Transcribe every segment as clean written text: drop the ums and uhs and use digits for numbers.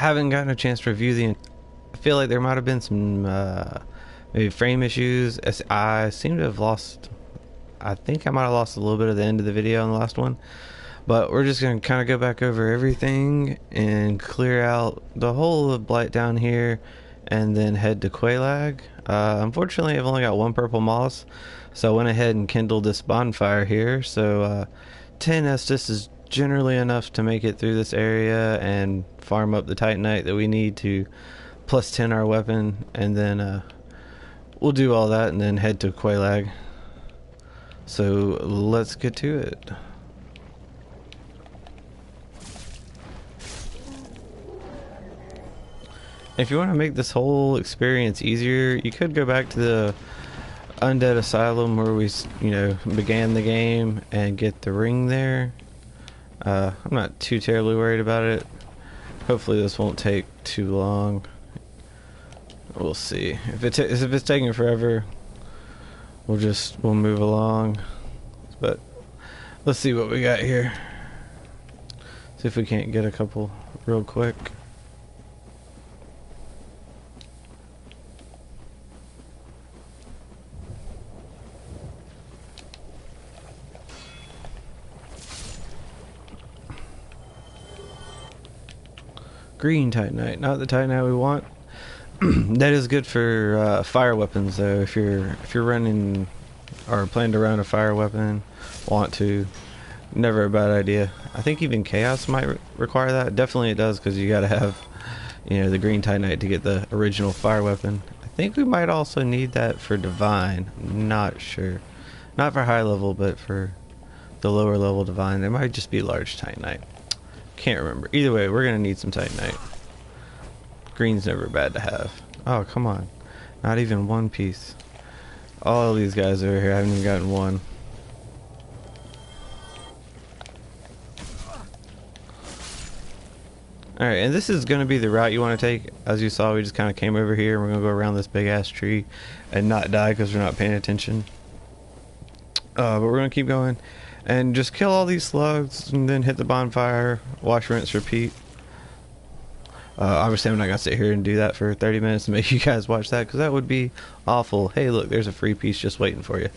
I haven't gotten a chance to review the. I feel like there might have been some maybe frame issues. As I seem to have lost. I think I might have lost a little bit of the end of the video on the last one. But we're just going to kind of go back over everything and clear out the whole of Blight down here and then head to Quelaag. Unfortunately, I've only got one purple moss, so I went ahead and kindled this bonfire here. So 10 Estus is generally enough to make it through this area and farm up the Titanite that we need to plus 10 our weapon, and then we'll do all that and then head to Quelaag. So let's get to it. If you want to make this whole experience easier, you could go back to the Undead Asylum where we, began the game and get the ring there. I'm not too terribly worried about it. Hopefully this won't take too long. We'll see. If it's taking forever, we'll move along. But let's see what we got here. See if we can't get a couple real quick. Green Titanite, not the Titanite we want. That is good for fire weapons, though. If you're running or plan to run a fire weapon, never a bad idea. I think even Chaos might require that. Definitely it does, because you got to have, the green Titanite to get the original fire weapon. I think we might also need that for Divine. Not sure. Not for high level, but for the lower level Divine. It might just be large Titanite. Can't remember. Either way, we're gonna need some Titanite. Green's never bad to have. Oh, come on. Not even one piece. All of these guys over here, I haven't even gotten one. Alright, and this is gonna be the route you want to take. As you saw, we just kind of came over here and we're gonna go around this big ass tree and not die because we're not paying attention. But we're gonna keep going and just kill all these slugs and then hit the bonfire, wash, rinse, repeat. Obviously I'm not gonna sit here and do that for 30 minutes and make you guys watch that, because that would be awful. Hey look, there's a free piece just waiting for you.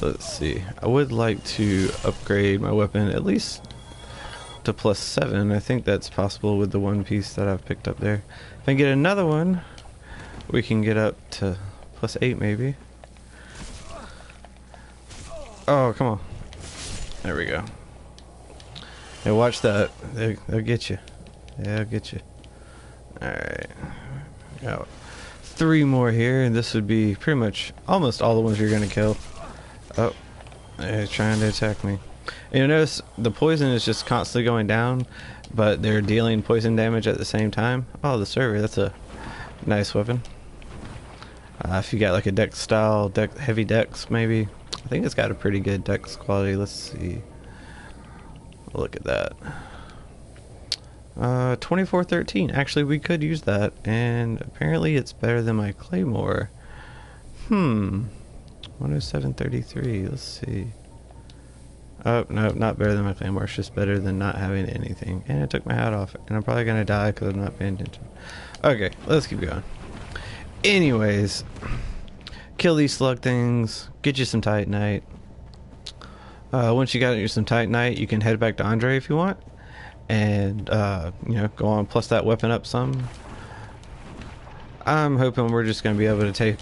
Let's see, I would like to upgrade my weapon at least to +7. I think that's possible with the one piece that I've picked up there. If I get another one, we can get up to +8 maybe. Oh, come on. There we go. Hey, watch that. They'll get you. They'll get you. Alright. Got 3 more here, and this would be pretty much almost all the ones you're going to kill. Oh. They're trying to attack me. And you'll notice the poison is just constantly going down, but they're dealing poison damage at the same time. Oh, the server. That's a nice weapon. If you got like a dex style, heavy dex maybe. I think it's got a pretty good dex quality. Let's see. Look at that. 2413. Actually, we could use that, and apparently it's better than my claymore. 10733. Let's see. Oh no, not better than my claymore. It's just better than not having anything. And I took my hat off, and I'm probably gonna die because I'm not paying attention. Okay, let's keep going. Anyways, kill these slug things. Get you some Titanite. Once you got you some Titanite, you can head back to Andre if you want, and go on plus that weapon up some. I'm hoping we're just gonna be able to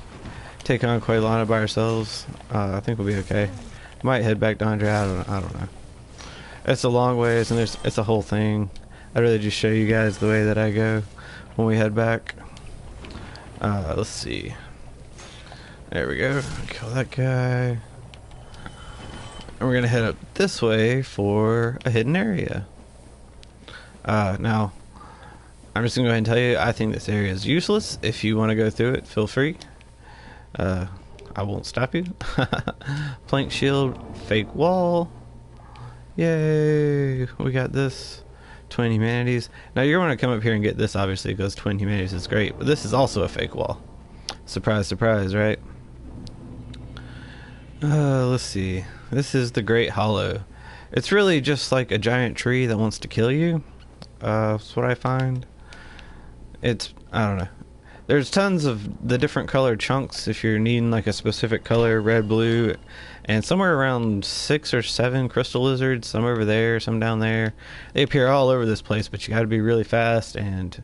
take on Quelaag by ourselves. I think we'll be okay. Might head back to Andre. I don't know. It's a long ways, and it's a whole thing. I'd rather just show you guys the way that I go when we head back. Let's see. There we go. Kill that guy. And we're gonna head up this way for a hidden area. Now, I'm just gonna go ahead and tell you, I think this area is useless. If you want to go through it, feel free. I won't stop you. Plank shield, fake wall. Yay! We got this. Twin Humanities. Now you're going to come up here and get this, obviously, because Twin Humanities is great, but this is also a fake wall. Surprise, surprise, right? Let's see. This is the Great Hollow. It's really just like a giant tree that wants to kill you. That's what I find. I don't know. There's tons of the different colored chunks if you're needing like a specific color, red, blue, and somewhere around 6 or 7 crystal lizards, some over there, some down there. They appear all over this place, but you gotta be really fast, and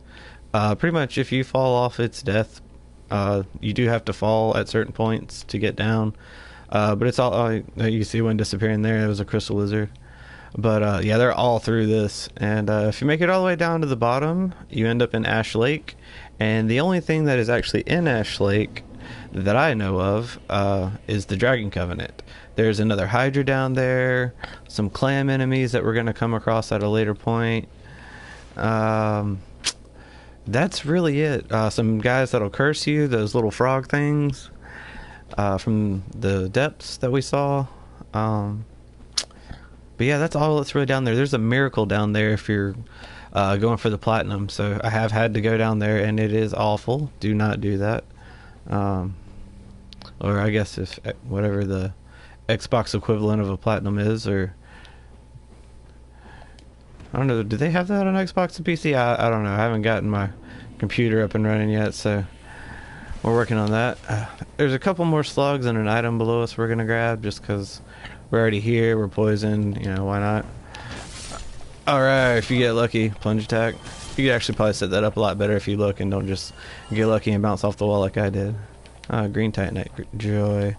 pretty much if you fall off, it's death. You do have to fall at certain points to get down. But it's all, you see one disappearing there, it was a crystal lizard. But yeah, they're all through this, and if you make it all the way down to the bottom, you end up in Ash Lake. And the only thing that is actually in Ash Lake that I know of is the Dragon Covenant. There's another Hydra down there, some clam enemies that we're going to come across at a later point. That's really it. Some guys that'll curse you, those little frog things from the depths that we saw. But yeah, that's all that's really down there. There's a miracle down there if you're going for the platinum. So I have had to go down there, and it is awful. Do not do that. Or I guess if whatever the Xbox equivalent of a platinum is, or I don't know. Do they have that on Xbox and PC? I don't know. I haven't gotten my computer up and running yet, so we're working on that. There's a couple more slugs and an item below us we're gonna grab just because we're already here. We're poisoned. You know, why not? Alright, if you get lucky, plunge attack. You could actually probably set that up a lot better if you look and don't just get lucky and bounce off the wall like I did. Green Titanite joy.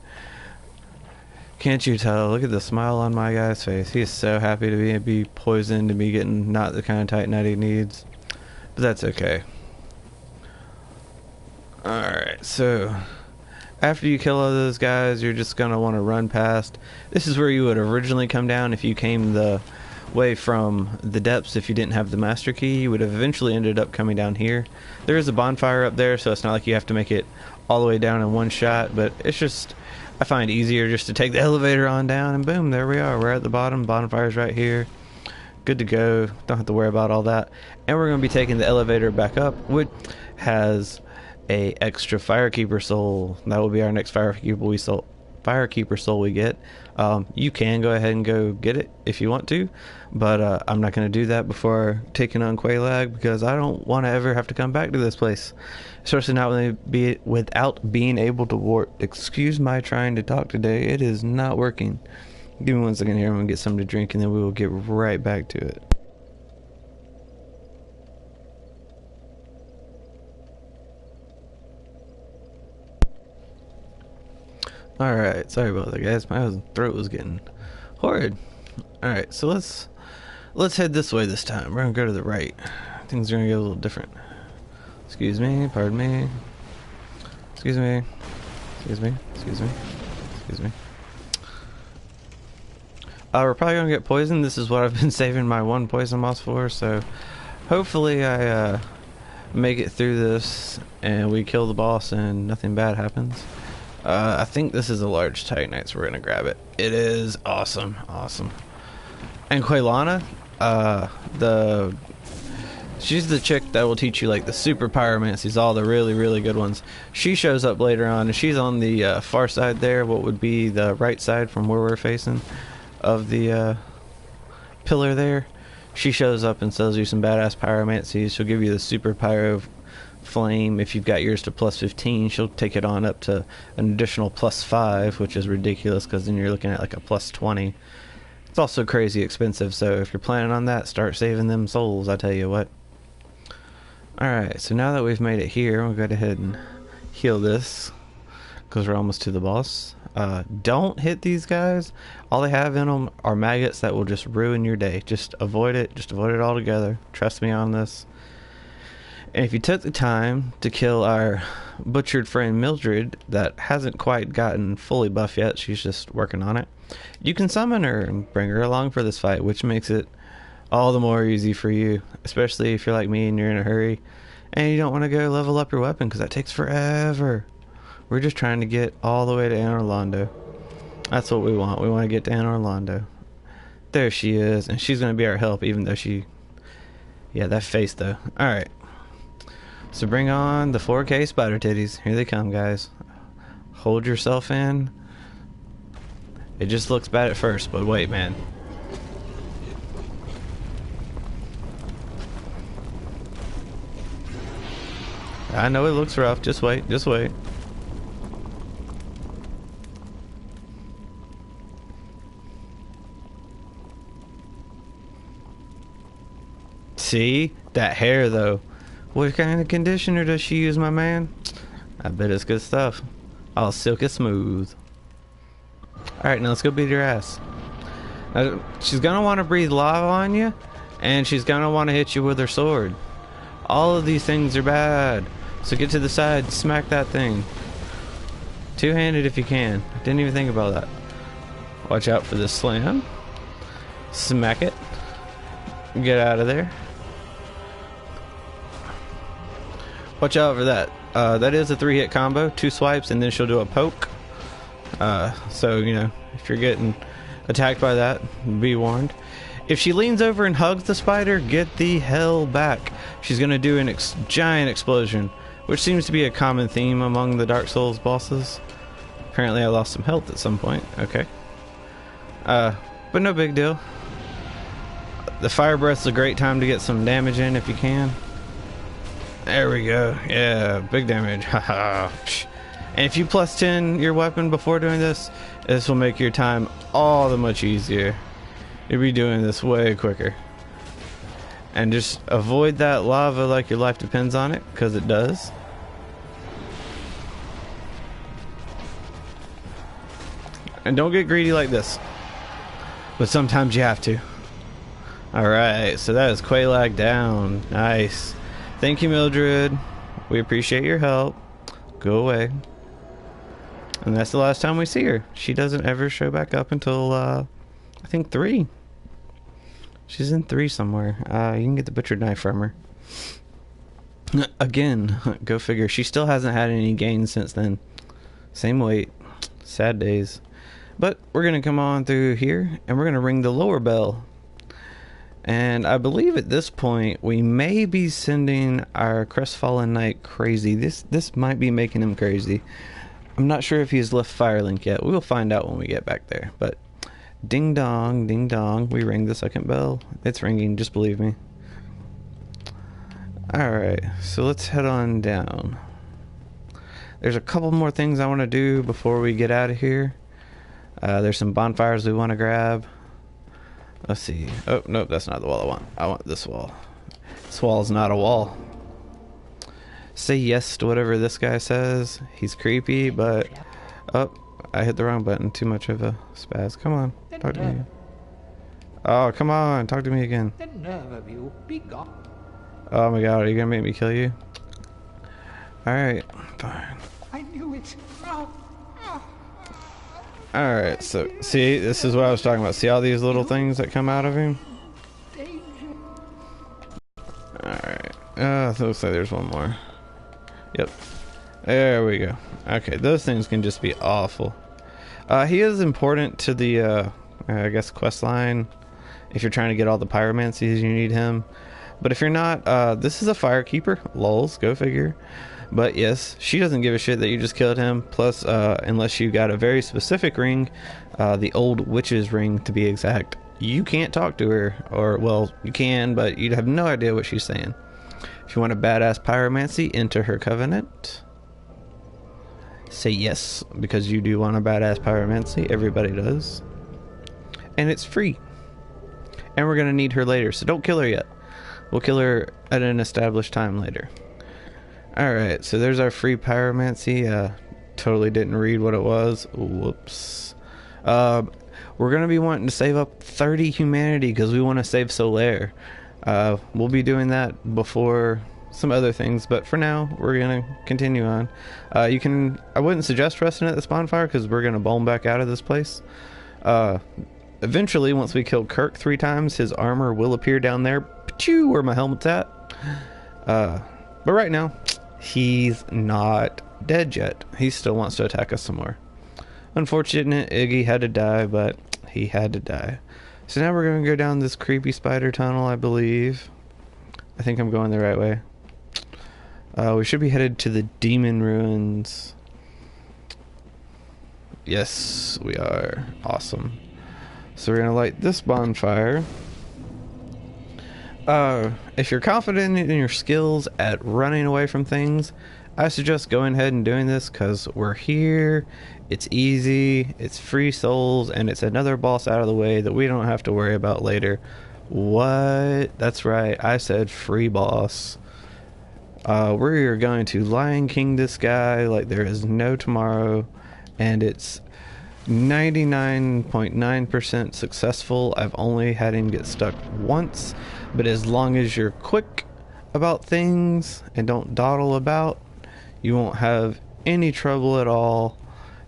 Can't you tell? Look at the smile on my guy's face. He is so happy to be poisoned, to be getting not the kind of Titanite he needs. But that's okay. Alright, so after you kill all those guys, you're just going to want to run past. This is where you would originally come down if you came the way from the depths. If you didn't have the master key, you would have eventually ended up coming down here. There is a bonfire up there, so it's not like you have to make it all the way down in one shot, but it's just, I find it easier just to take the elevator on down, and boom, there we are. We're at the bottom. Bonfire's right here. Good to go. Don't have to worry about all that. And we're going to be taking the elevator back up, which has a extra Firekeeper soul. That will be our next Firekeeper soul we get. You can go ahead and go get it if you want to, but I'm not going to do that before taking on Quelaag, because I don't want to ever have to come back to this place, especially not without being able to warp. Excuse my trying to talk today. It is not working. Give me 1 second here. I'm going to get something to drink, and then we will get right back to it. Alright, sorry about that, guys. My throat was getting horrid. Alright, so let's head this way this time. We're gonna go to the right. Things are gonna get a little different. Excuse me, pardon me. Excuse me. Excuse me. Excuse me. Excuse me. We're probably gonna get poisoned. This is what I've been saving my 1 poison moss for, so hopefully I make it through this and we kill the boss and nothing bad happens. I think this is a large Titanite, so we're gonna grab it. It is awesome, awesome. And Quelana, she's the chick that will teach you like the super pyromancies, all the really, really good ones. She shows up later on, and she's on the far side there, what would be the right side from where we're facing of the pillar there. She shows up and sells you some badass pyromancies. She'll give you the super pyro flame. If you've got yours to plus 15, she'll take it on up to an additional plus 5, which is ridiculous because then you're looking at like a plus 20. It's also crazy expensive, so if you're planning on that, start saving them souls, I tell you what. Alright, so now that we've made it here, we'll go ahead and heal this because we're almost to the boss. Don't hit these guys. All they have in them are maggots that will just ruin your day. Just avoid it. Just avoid it altogether. Trust me on this. And if you took the time to kill our butchered friend Mildred, that hasn't quite gotten fully buff yet, she's just working on it, you can summon her and bring her along for this fight, which makes it all the more easy for you, especially if you're like me and you're in a hurry and you don't want to go level up your weapon because that takes forever. We're just trying to get all the way to Anne Orlando. That's what we want. We want to get to Anne Orlando. There she is, and she's going to be our help, even though she... Yeah, that face, though. Alright. So bring on the 4K spider titties. Here they come, guys. Hold yourself in. It just looks bad at first, but wait, man. I know it looks rough. Just wait. Just wait. See? That hair, though. What kind of conditioner does she use, my man? I bet it's good stuff. All silky smooth. Alright, now let's go beat her ass. She's gonna want to breathe lava on you, and she's gonna want to hit you with her sword. All of these things are bad. So get to the side, smack that thing. Two-handed if you can. Didn't even think about that. Watch out for this slam. Smack it. Get out of there. Watch out for that. That is a 3-hit combo. 2 swipes and then she'll do a poke. So, you know, if you're getting attacked by that, be warned. If she leans over and hugs the spider, get the hell back. She's going to do an giant explosion, which seems to be a common theme among the Dark Souls bosses. Apparently I lost some health at some point. Okay. But no big deal. The fire breath's a great time to get some damage in if you can. There we go. Yeah, big damage. Haha. And if you plus 10 your weapon before doing this, this will make your time all the much easier. You'll be doing this way quicker. And just avoid that lava like your life depends on it, because it does. And don't get greedy like this. But sometimes you have to. Alright, so that is Quelaag down. Nice. Thank you, Mildred. We appreciate your help. Go away. And that's the last time we see her. She doesn't ever show back up until, I think 3. She's in 3 somewhere. You can get the butcher knife from her. Again, go figure. She still hasn't had any gains since then. Same weight. Sad days. But we're going to come on through here, and we're going to ring the lower bell. And I believe at this point, we may be sending our crestfallen knight crazy. This might be making him crazy. I'm not sure if he's left Firelink yet. We will find out when we get back there. But ding dong, we ring the second bell. It's ringing, just believe me. Alright, so let's head on down. There's a couple more things I want to do before we get out of here. There's some bonfires we want to grab. Let's see. Oh, nope, that's not the wall I want. I want this wall. This wall's not a wall. Say yes to whatever this guy says. He's creepy, but... Oh, I hit the wrong button. Too much of a spaz. Come on, talk to me. Oh, come on, talk to me again. Oh my god, are you gonna make me kill you? Alright, fine. I knew it. Alright, so, see, this is what I was talking about. See all these little things that come out of him? Alright. It looks like there's one more. Yep. There we go. Okay, those things can just be awful. He is important to the, I guess, quest line. If you're trying to get all the pyromancies, you need him. But if you're not, this is a firekeeper. Lols, go figure. But yes, she doesn't give a shit that you just killed him. Plus, unless you got a very specific ring, the old witch's ring to be exact, you can't talk to her. Or, well, you can, but you'd have no idea what she's saying. If you want a badass pyromancy, enter her covenant. Say yes, because you do want a badass pyromancy. Everybody does. And it's free. And we're going to need her later, so don't kill her yet. We'll kill her at an established time later. Alright, so there's our free pyromancy. Totally didn't read what it was. Whoops. We're going to be wanting to save up 30 humanity because we want to save Solaire. We'll be doing that before some other things, but for now, we're going to continue on. I wouldn't suggest resting at this bonfire because we're going to bone back out of this place. Eventually, once we kill Kirk 3 times, his armor will appear down there. Pachoo, where my helmet's at. But right now, he's not dead yet. He still wants to attack us some more. Unfortunate, Iggy had to die, but he had to die. So now we're going to go down this creepy spider tunnel, I believe. I think I'm going the right way. We should be headed to the demon ruins. Yes, we are. Awesome. So we're going to light this bonfire. If you're confident in your skills at running away from things, I suggest going ahead and doing this because we're here. It's easy, it's free souls, and it's another boss out of the way that we don't have to worry about later. What? That's right, I said free boss. We're going to Lion King this guy like there is no tomorrow, and it's 99.9% successful. I've only had him get stuck once, but as long as you're quick about things and don't dawdle about, you won't have any trouble at all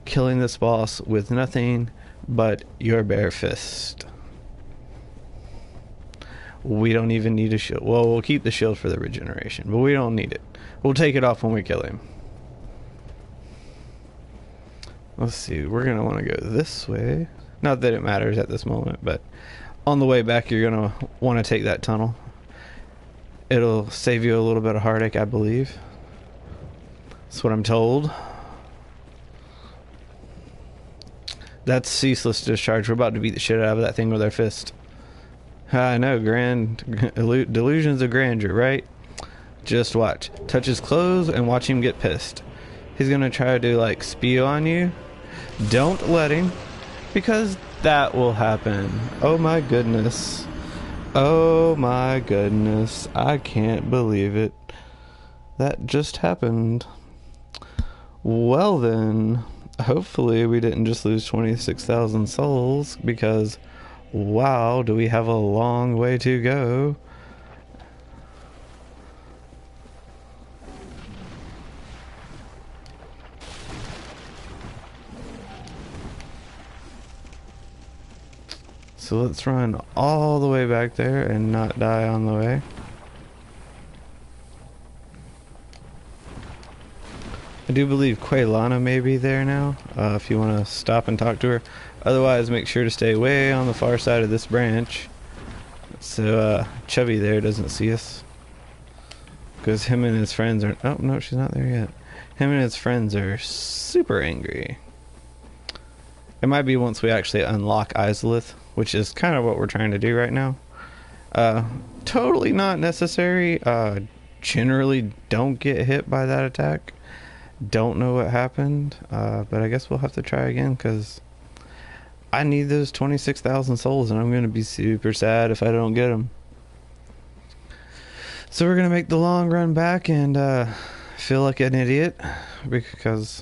killing this boss with nothing but your bare fist. We don't even need a shield. Well, we'll keep the shield for the regeneration, but we don't need it. We'll take it off when we kill him. Let's see, we're going to want to go this way. Not that it matters at this moment, but on the way back you're going to want to take that tunnel. It'll save you a little bit of heartache, I believe. That's what I'm told. That's ceaseless discharge. We're about to beat the shit out of that thing with our fist. I know, delusions of grandeur, right? Just watch. Touch his clothes and watch him get pissed. He's gonna try to, like, spew on you. Don't let him, because that will happen. Oh my goodness. Oh my goodness. I can't believe it. That just happened. Well then, hopefully we didn't just lose 26,000 souls, because wow, do we have a long way to go. So let's run all the way back there and not die on the way. I do believe Quaylana may be there now, if you want to stop and talk to her. Otherwise, make sure to stay way on the far side of this branch, so Chubby there doesn't see us. Because him and his friends are... Oh, no, she's not there yet. Him and his friends are super angry. It might be once we actually unlock Izalith, which is kind of what we're trying to do right now. Totally not necessary. Generally don't get hit by that attack. Don't know what happened, but I guess we'll have to try again, because I need those 26,000 souls, and I'm going to be super sad if I don't get them. So we're going to make the long run back and feel like an idiot, because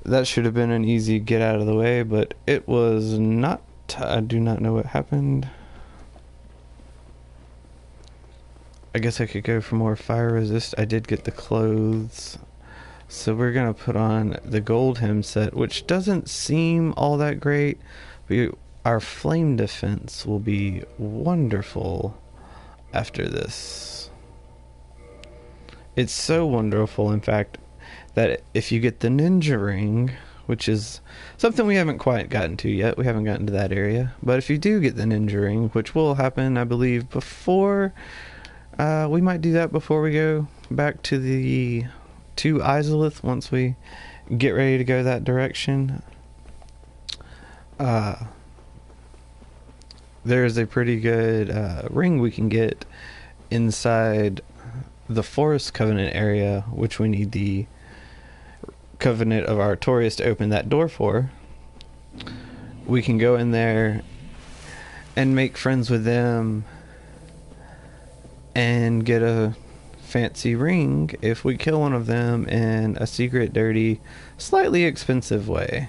that should have been an easy get out of the way, but it was not. I do not know what happened. I guess I could go for more fire resist. I did get the clothes. So we're going to put on the gold hem set, which doesn't seem all that great, but our flame defense will be wonderful after this. It's so wonderful, in fact, that if you get the ninja ring, which is something we haven't quite gotten to yet, we haven't gotten to that area, but if you do get the ninja ring, which will happen, I believe, before... we might do that before we go back to Izalith, once we get ready to go that direction. There's a pretty good ring we can get inside the Forest Covenant area, which we need the Covenant of Artorias to open that door for. We can go in there and make friends with them and get a fancy ring if we kill one of them in a secret, dirty, slightly expensive way.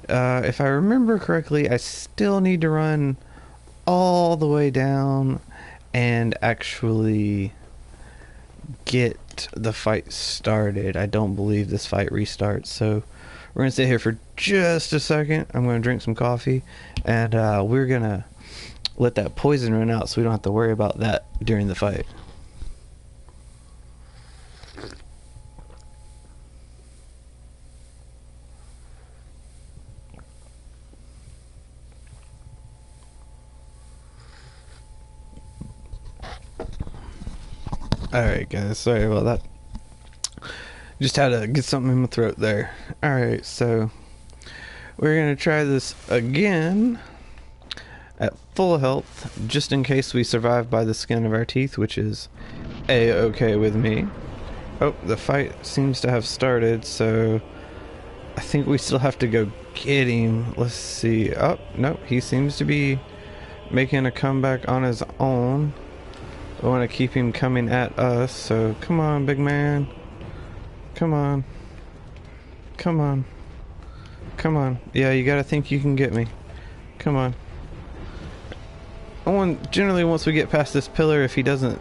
If I remember correctly, I still need to run all the way down and actually get the fight started. I don't believe this fight restarts, so we're gonna sit here for just a second. I'm gonna drink some coffee, and we're gonna let that poison run out so we don't have to worry about that during the fight. Alright guys, sorry about that. Just had to get something in my throat there. Alright, so we're gonna try this again. at full health, just in case we survive by the skin of our teeth, which is a-okay with me. Oh, the fight seems to have started, so I think we still have to go get him. Let's see. Oh, no, he seems to be making a comeback on his own. I want to keep him coming at us, so come on, big man. Come on. Come on. Come on. Yeah, you gotta think you can get me. Come on. Generally, once we get past this pillar, if he doesn't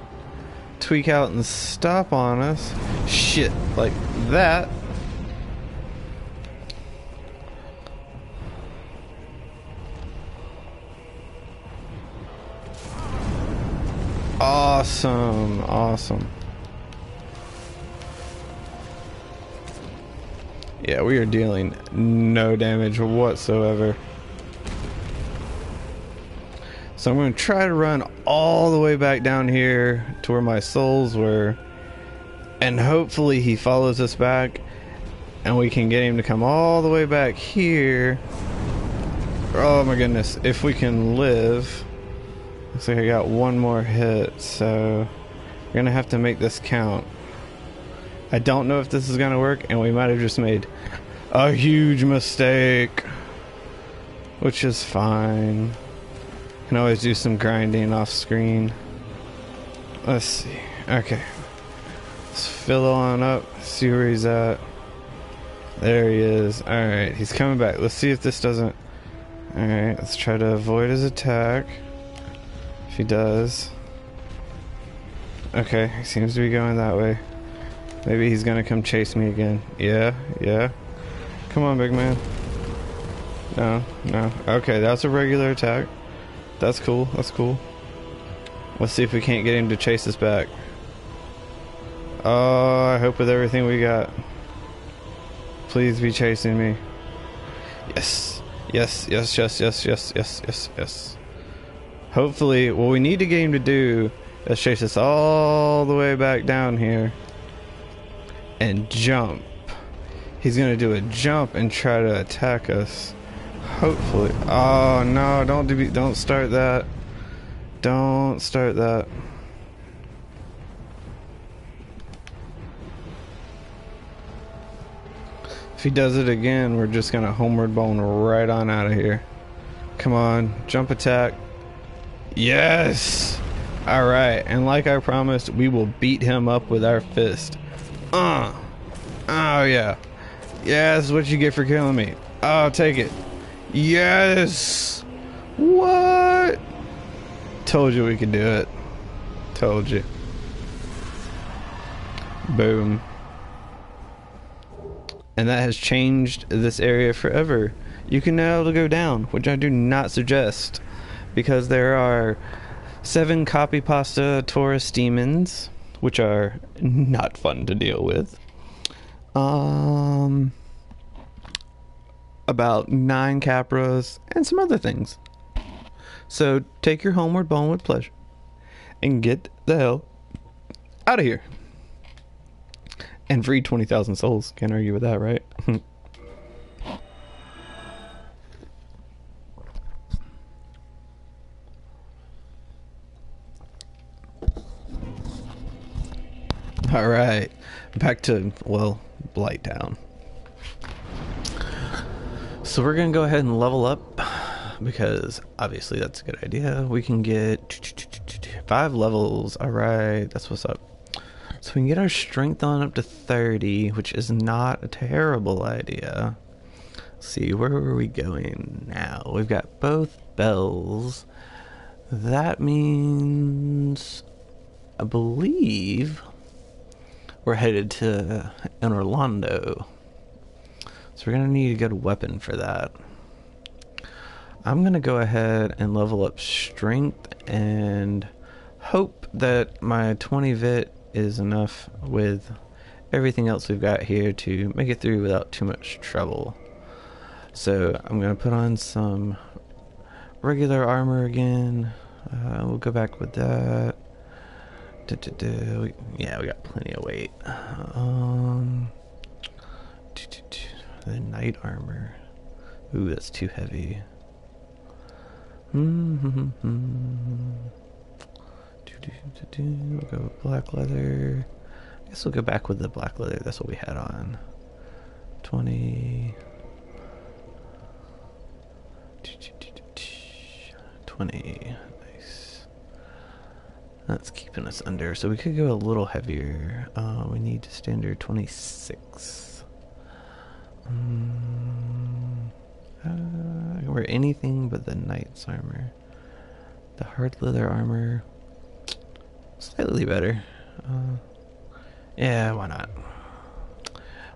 tweak out and stop on us, shit, like that. Awesome, awesome. Yeah, we are dealing no damage whatsoever. So I'm going to try to run all the way back down here to where my souls were. And hopefully he follows us back and we can get him to come all the way back here. Oh my goodness, if we can live. Looks like I got one more hit, so we're going to have to make this count. I don't know if this is going to work, and we might have just made a huge mistake, which is fine. Can always do some grinding off screen. Let's see. Okay. Let's fill on up, see where he's at. There he is. Alright, he's coming back. Let's see if this doesn't... Alright, let's try to avoid his attack. If he does. Okay, he seems to be going that way. Maybe he's gonna come chase me again. Yeah, yeah. Come on, big man. No, no. Okay, that's a regular attack. That's cool, that's cool. Let's see if we can't get him to chase us back. Oh, I hope with everything we got. Please be chasing me. Yes. Yes, yes, yes, yes, yes, yes, yes, yes. Hopefully, what we need to get him to do is chase us all the way back down here. And jump. He's gonna do a jump and try to attack us. Hopefully. Oh no! Don't start that. Don't start that. If he does it again, we're just gonna homeward bone right on out of here. Come on, jump attack. Yes. All right, and like I promised, we will beat him up with our fist. Oh yeah. Yeah, that's what you get for killing me. Oh, take it. Yes. What? Told you we could do it. Told you. Boom. And that has changed this area forever. You can now go down, which I do not suggest, because there are 7 copy pasta Taurus demons, which are not fun to deal with. About 9 Capras and some other things. So take your homeward bone with pleasure and get the hell out of here. And free 20,000 souls. Can't argue with that, right? Alright. Back to, well, Blighttown. So we're going to go ahead and level up, because obviously that's a good idea. We can get 5 levels. Alright, that's what's up. So we can get our strength on up to 30, which is not a terrible idea. Let's see, where are we going now? We've got both bells. That means, I believe, we're headed to an Orlando. So we're going to need a good weapon for that. I'm going to go ahead and level up strength and hope that my 20 vit is enough with everything else we've got here to make it through without too much trouble. So I'm going to put on some regular armor again. We'll go back with that. Yeah, we got plenty of weight. The knight armor. Ooh, that's too heavy. We'll go with black leather. I guess we'll go back with the black leather. That's what we had on. 20. 20. Nice. That's keeping us under. So we could go a little heavier. We need standard 26. I can wear anything but the knight's armor. The hard leather armor, slightly better. Yeah, why not?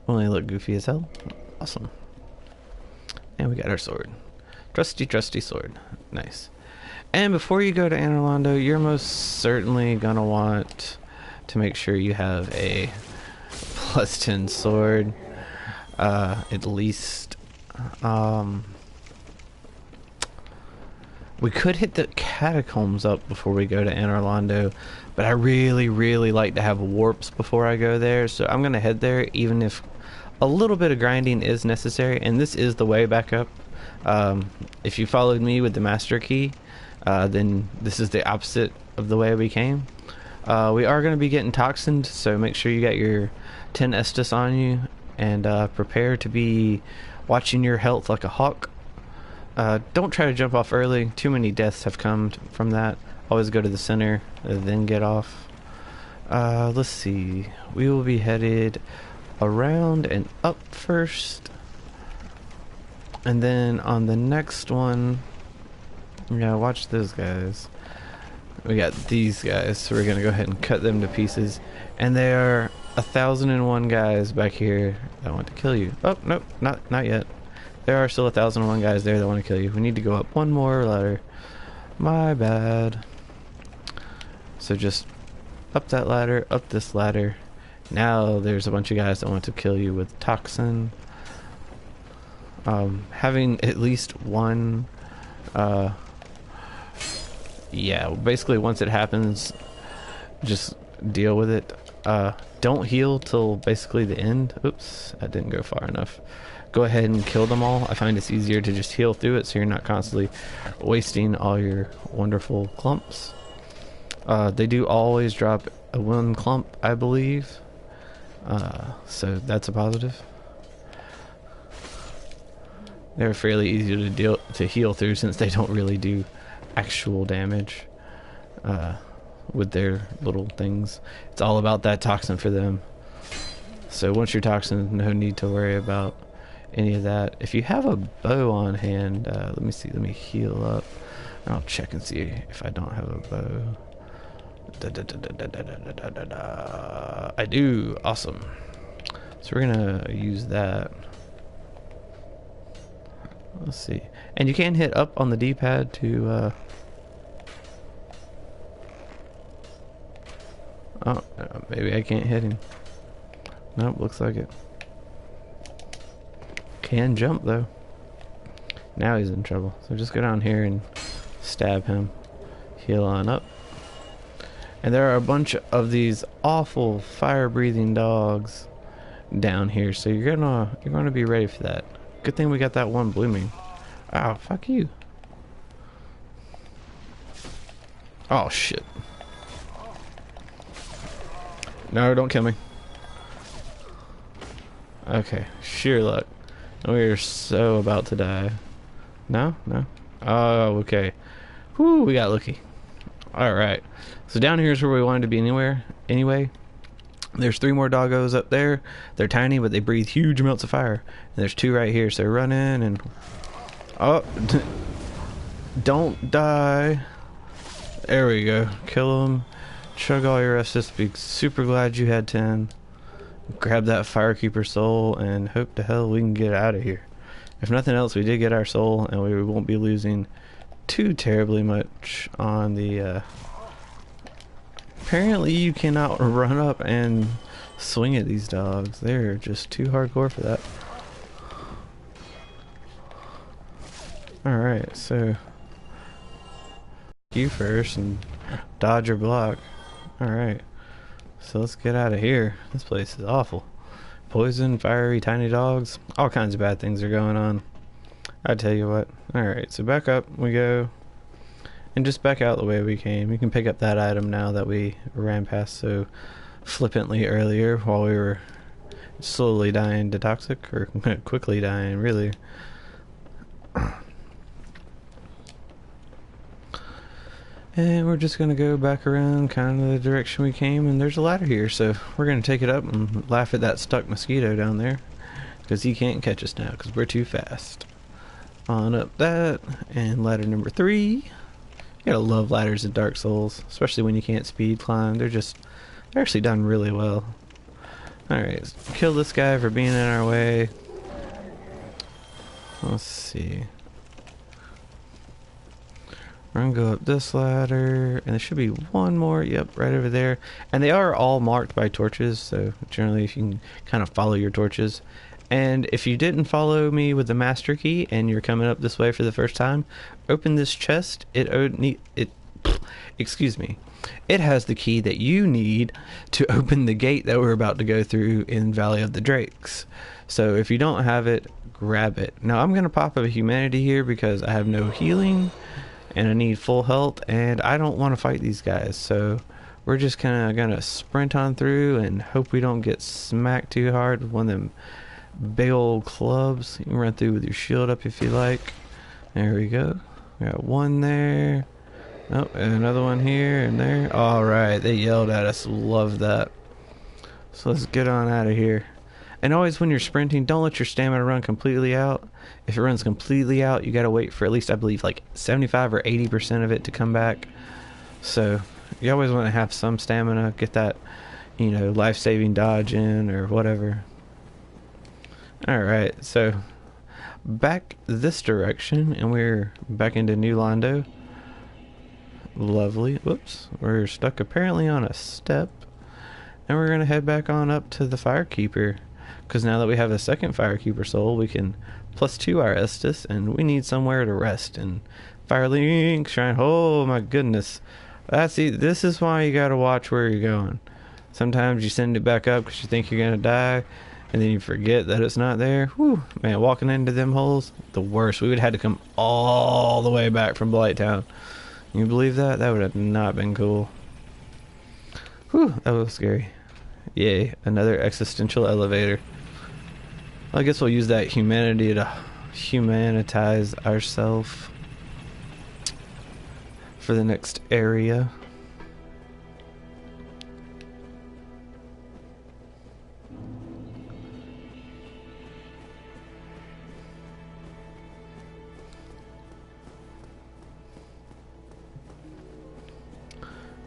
Only look goofy as hell. Awesome. And we got our sword. Trusty, trusty sword. Nice. And before you go to Anor Londo, you're most certainly gonna want to make sure you have a +10 sword. At least. We could hit the catacombs up before we go to Anor Londo, but I really like to have warps before I go there, so I'm gonna head there even if a little bit of grinding is necessary, and this is the way back up. If you followed me with the master key, then this is the opposite of the way we came. We are going to be getting toxined, so make sure you got your 10 Estus on you, and prepare to be watching your health like a hawk. Don't try to jump off early. Too many deaths have come from that. Always go to the center, then get off. Let's see. We will be headed around and up first. And then on the next one, yeah, watch those guys. We got these guys, so we're going to go ahead and cut them to pieces. And there are 1,001 guys back here that want to kill you. Oh, nope, not yet. There are still 1,001 guys there that want to kill you. We need to go up one more ladder. My bad. So just up that ladder, up this ladder. Now there's a bunch of guys that want to kill you with toxin. Having at least one, yeah, basically once it happens, just deal with it. Don't heal till basically the end. Oops, that didn't go far enough. Go ahead and kill them all. I find it's easier to just heal through it so you're not constantly wasting all your wonderful clumps. They do always drop a 1 clump, I believe. So that's a positive. They're fairly easy to heal through since they don't really do actual damage with their little things. It's all about that toxin for them. So once you're toxin, no need to worry about any of that. If you have a bow on hand, let me see. Let me heal up. I'll check and see if I don't have a bow. I do. Awesome. So we're gonna use that. Let's see. And you can hit up on the D-pad to oh, maybe I can't hit him. Nope, looks like it. Can jump though. Now he's in trouble. So just go down here and stab him. Heal on up. And there are a bunch of these awful fire-breathing dogs down here, so you're gonna be ready for that. Good thing we got that one blooming. Oh, fuck you. Oh shit. No, don't kill me. Okay, sheer luck. We're so about to die. No? No? Oh, okay. Whew, we got lucky. Alright. So down here is where we wanted to be anyway. There's 3 more doggos up there. They're tiny, but they breathe huge amounts of fire. And there's 2 right here, so run in and... Oh! Don't die. There we go. Kill them. Chug all your Estus. Be super glad you had 10. Grab that Firekeeper soul and hope to hell we can get out of here. If nothing else, we did get our soul, and we won't be losing too terribly much on the... Apparently you cannot run up and swing at these dogs. They're just too hardcore for that. Alright, so you first and dodge or block. Alright, so let's get out of here. This place is awful. Poison, fiery, tiny dogs, all kinds of bad things are going on. I tell you what. Alright, so back up we go. And just back out the way we came. You can pick up that item now that we ran past so flippantly earlier while we were slowly dying to toxic, or quickly dying, really. And we're just gonna go back around kind of the direction we came, and there's a ladder here, so we're gonna take it up and laugh at that stuck mosquito down there, because he can't catch us now because we're too fast. On up that, and ladder number 3. You gotta love ladders in Dark Souls, especially when you can't speed climb. They're actually done really well. Alright, kill this guy for being in our way. Let's see. We're gonna go up this ladder, and there should be one more, yep, right over there. And they are all marked by torches, so generally if you can kind of follow your torches. And if you didn't follow me with the master key, and you're coming up this way for the first time, open this chest. It has the key that you need to open the gate that we're about to go through in Valley of the Drakes. So if you don't have it, grab it. Now I'm gonna pop a humanity here because I have no healing and I need full health, and I don't want to fight these guys, so we're just kind of gonna sprint on through and hope we don't get smacked too hard with one of them big old clubs. You can run through with your shield up if you like. There we go. We got one there. Oh, and another one here and there. Alright, they yelled at us. Love that. So let's get on out of here. And always when you're sprinting, don't let your stamina run completely out. If it runs completely out, you gotta wait for at least, I believe, like 75 or 80% of it to come back. So you always want to have some stamina, get that, you know, life-saving dodge in or whatever. Alright, so back this direction, and we're back into New Londo. Lovely. Whoops, we're stuck apparently on a step, and we're gonna head back on up to the Firekeeper, because now that we have a second Firekeeper soul, we can +2 our Estus, and we need somewhere to rest. And Firelink Shrine, oh my goodness, see, this is why you gotta watch where you're going. Sometimes you send it back up because you think you're gonna die, and then you forget that it's not there. Whew, man, walking into them holes, the worst. We would have had to come all the way back from Blighttown. You believe that? That would have not been cool. Whew, that was scary. Yay, another existential elevator. Well, I guess we'll use that humanity to humanitize ourselves for the next area.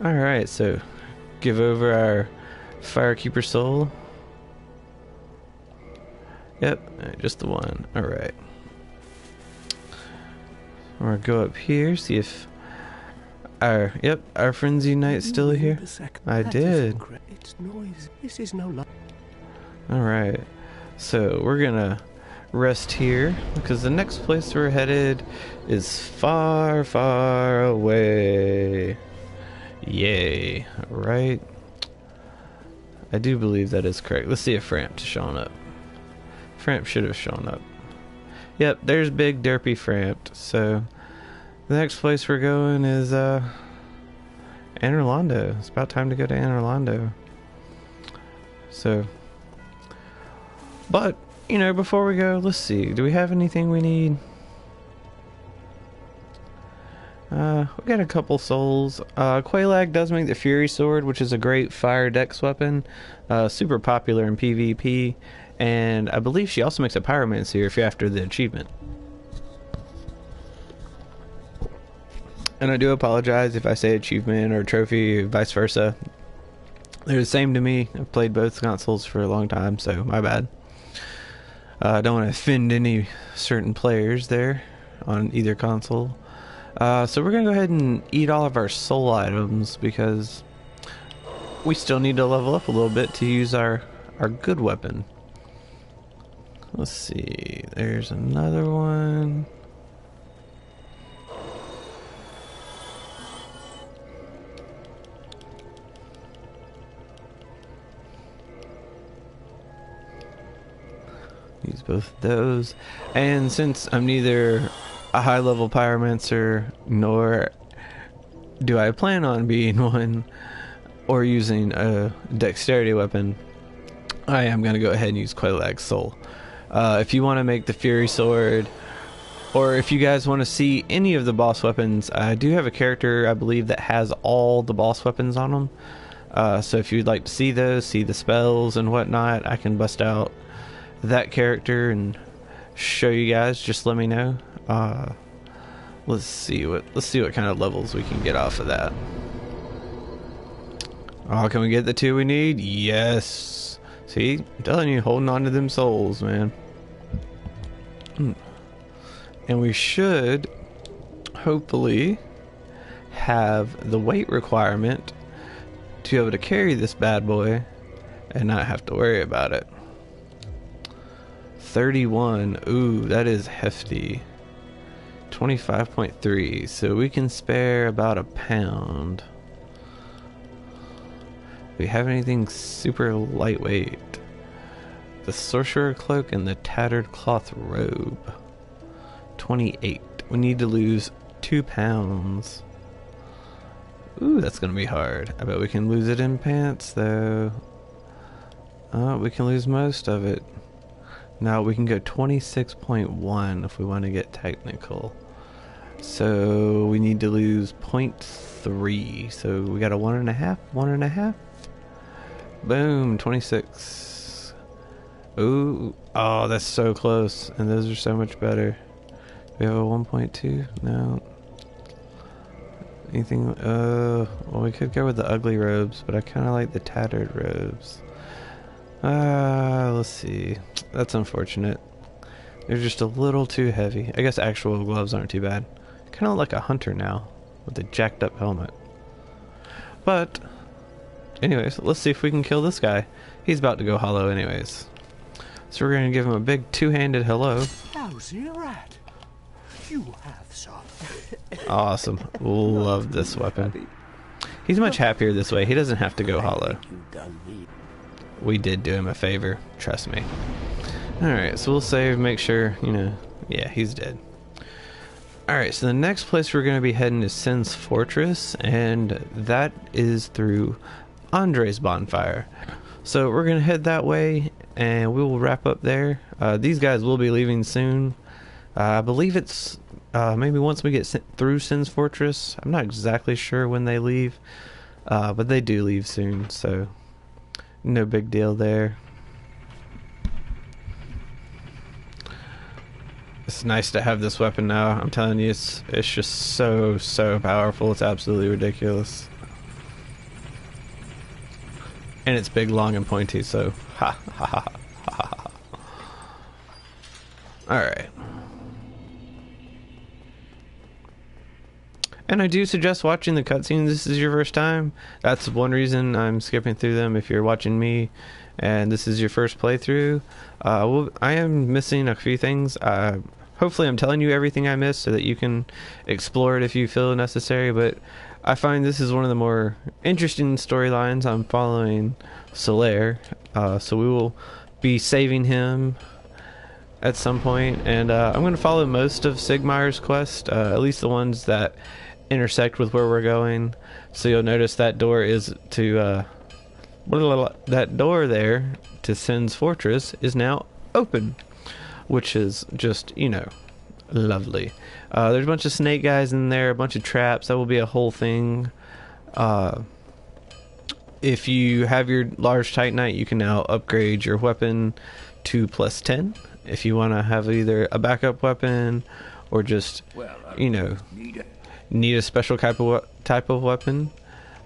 Alright, so give over our Firekeeper soul. Yep, just the one. Alright. We're gonna go up here, see if our Frenzy Knight's still here. I did. This is no luck. Alright. So we're gonna rest here because the next place we're headed is far, far away. Yay. Right. I do believe that is correct. Let's see if Framp's shown up. Framp should have shown up. Yep, there's big derpy Framp. So the next place we're going is Anor Londo. It's about time to go to Anor Londo. So, but you know, before we go, let's see. Do we have anything we need? We got a couple souls. Quelaag does make the Fury Sword, which is a great fire dex weapon. Super popular in PvP. And I believe she also makes a Pyromancer if you're after the achievement. And I do apologize if I say achievement or trophy or vice versa. They're the same to me. I've played both consoles for a long time, so my bad. I don't want to offend any certain players there on either console. So we're going to go ahead and eat all of our soul items because we still need to level up a little bit to use our good weapon. Let's see, there's another one. Use both of those. And since I'm neither a high level pyromancer nor do I plan on being one or using a dexterity weapon, I am going to go ahead and use Quelaag's Soul. If you want to make the Fury Sword, or if you guys want to see any of the boss weapons, I do have a character, I believe, that has all the boss weapons on them. So if you'd like to see those, see the spells and whatnot, I can bust out that character and show you guys. Just let me know. Let's see what kind of levels we can get off of that. Oh, can we get the 2 we need? Yes. See, I'm telling you, holding on to them souls, man. And we should hopefully have the weight requirement to be able to carry this bad boy and not have to worry about it. 31. Ooh, that is hefty. 25.3. So we can spare about a pound. Do we have anything super lightweight? The sorcerer cloak and the tattered cloth robe. 28. We need to lose 2 pounds. Ooh, that's gonna be hard. I bet we can lose it in pants though. We can lose most of it. Now we can go 26.1 if we want to get technical. So we need to lose 0.3. So we got a 1.5. Boom, 26. Ooh, oh, that's so close. And those are so much better. We have a 1.2? No. Anything? Well, we could go with the ugly robes, but I kind of like the tattered robes. Let's see. That's unfortunate. They're just a little too heavy. I guess actual gloves aren't too bad. Kind of like a hunter now, with a jacked up helmet. But, anyways, let's see if we can kill this guy. He's about to go hollow anyways. So we're going to give him a big two-handed hello. How's he rat? You have some. Awesome. Love this weapon. He's much happier this way. He doesn't have to go hollow. We did do him a favor. Trust me. Alright, so we'll save, make sure, you know. Yeah, he's dead. Alright, so the next place we're going to be heading is Sin's Fortress, and that is through Andre's bonfire. So we're going to head that way, and we will wrap up there. These guys will be leaving soon. I believe it's maybe once we get through Sin's Fortress. I'm not exactly sure when they leave, but they do leave soon, so no big deal there. It's nice to have this weapon now. I'm telling you, it's just so powerful. It's absolutely ridiculous. And it's big, long, and pointy, so ha ha ha ha ha. Alright. And I do suggest watching the cutscenes. This is your first time. That's one reason I'm skipping through them. If you're watching me and this is your first playthrough, I am missing a few things. Hopefully I'm telling you everything I missed so that you can explore it if you feel necessary, but I find this is one of the more interesting storylines. I'm following Solaire, so we will be saving him at some point, and I'm going to follow most of Sigmayr's quest, at least the ones that intersect with where we're going. So you'll notice that door is to that door there to Sin's Fortress is now open, which is just, you know, lovely. There's a bunch of snake guys in there, a bunch of traps. That will be a whole thing. If you have your large titanite, you can now upgrade your weapon to +10 if you want to have either a backup weapon or just, you know, need a special type of weapon.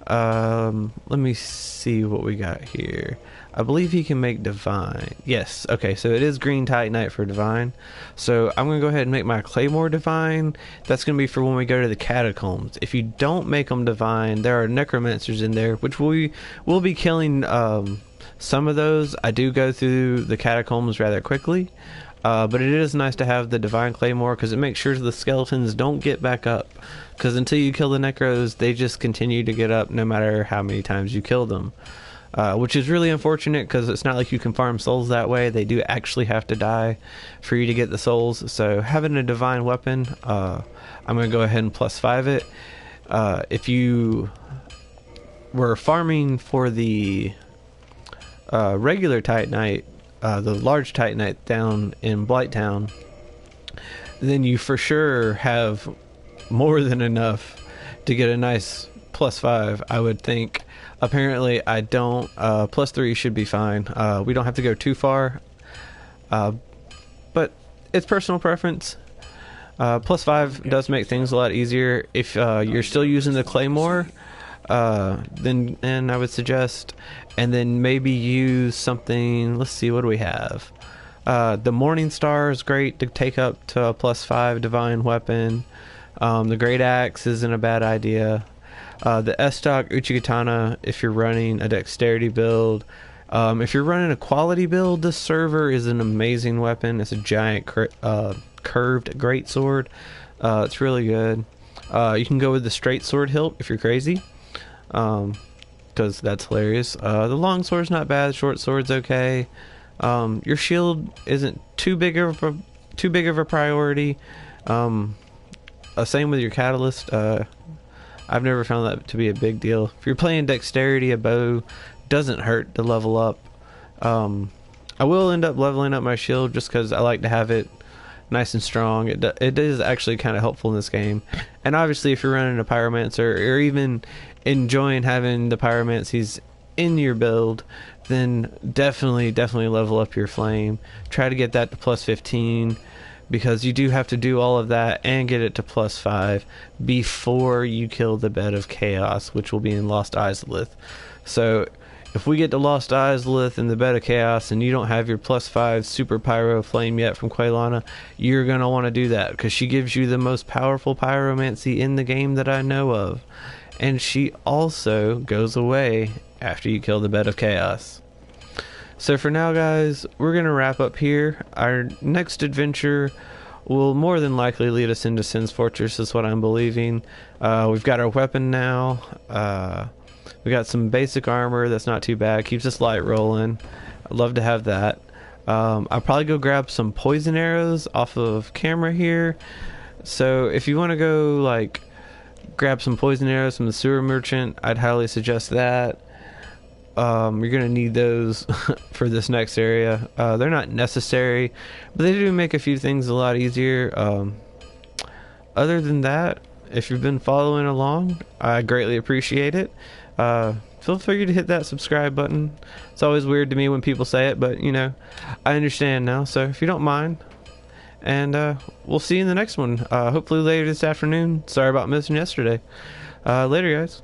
Let me see what we got here. I believe he can make divine. Yes, okay, so it is green titanite for divine. So I'm going to go ahead and make my claymore divine. That's going to be for when we go to the catacombs. If you don't make them divine, there are necromancers in there, which we will be killing some of those. I do go through the catacombs rather quickly. But it is nice to have the divine claymore because it makes sure the skeletons don't get back up. Because until you kill the necros, they just continue to get up no matter how many times you kill them. Which is really unfortunate because it's not like you can farm souls that way. They do actually have to die for you to get the souls. So having a divine weapon, I'm going to go ahead and +5 it. if you were farming for the regular Titanite, the large Titanite down in Blighttown, then you for sure have more than enough to get a nice +5, I would think. Apparently, I don't. +3 should be fine. We don't have to go too far, but it's personal preference. +5 does make things a lot easier. If you're still using the Claymore, then I would suggest, and then maybe use something. Let's see, what do we have? The Morning Star is great to take up to a +5 divine weapon. The Great Axe isn't a bad idea. The S-Stock Uchigatana, if you're running a dexterity build. If you're running a quality build, the Server is an amazing weapon. It's a giant curved greatsword. It's really good. You can go with the straight sword hilt if you're crazy, because that's hilarious. The long sword's not bad. Short sword's okay. Your shield isn't too big of a priority. Same with your catalyst. I've never found that to be a big deal. If you're playing dexterity, a bow doesn't hurt to level up. I will end up leveling up my shield just because I like to have it nice and strong. It is actually kind of helpful in this game. And obviously, if you're running a pyromancer or even enjoying having the pyromancies in your build, then definitely level up your flame. Try to get that to +15, because you do have to do all of that and get it to +5 before you kill the Bed of Chaos, which will be in Lost Izalith. So if we get to Lost Izalith and the Bed of Chaos and you don't have your +5 Super Pyro Flame yet from Quelana, you're going to want to do that, because she gives you the most powerful pyromancy in the game that I know of. And she also goes away after you kill the Bed of Chaos. So for now, guys, we're going to wrap up here. Our next adventure will more than likely lead us into Sin's Fortress, is what I'm believing. We've got our weapon now. We got some basic armor that's not too bad. Keeps us light rolling. I'd love to have that. I'll probably go grab some poison arrows off of camera here. So if you want to go, like, grab some poison arrows from the sewer merchant, I'd highly suggest that. You're gonna need those for this next area. They're not necessary, but they do make a few things a lot easier. Other than that, if you've been following along, I greatly appreciate it. Feel free to hit that subscribe button. It's always weird to me when people say it, but you know, I understand now. So if you don't mind, and we'll see you in the next one. Hopefully later this afternoon. Sorry about missing yesterday. Later, guys.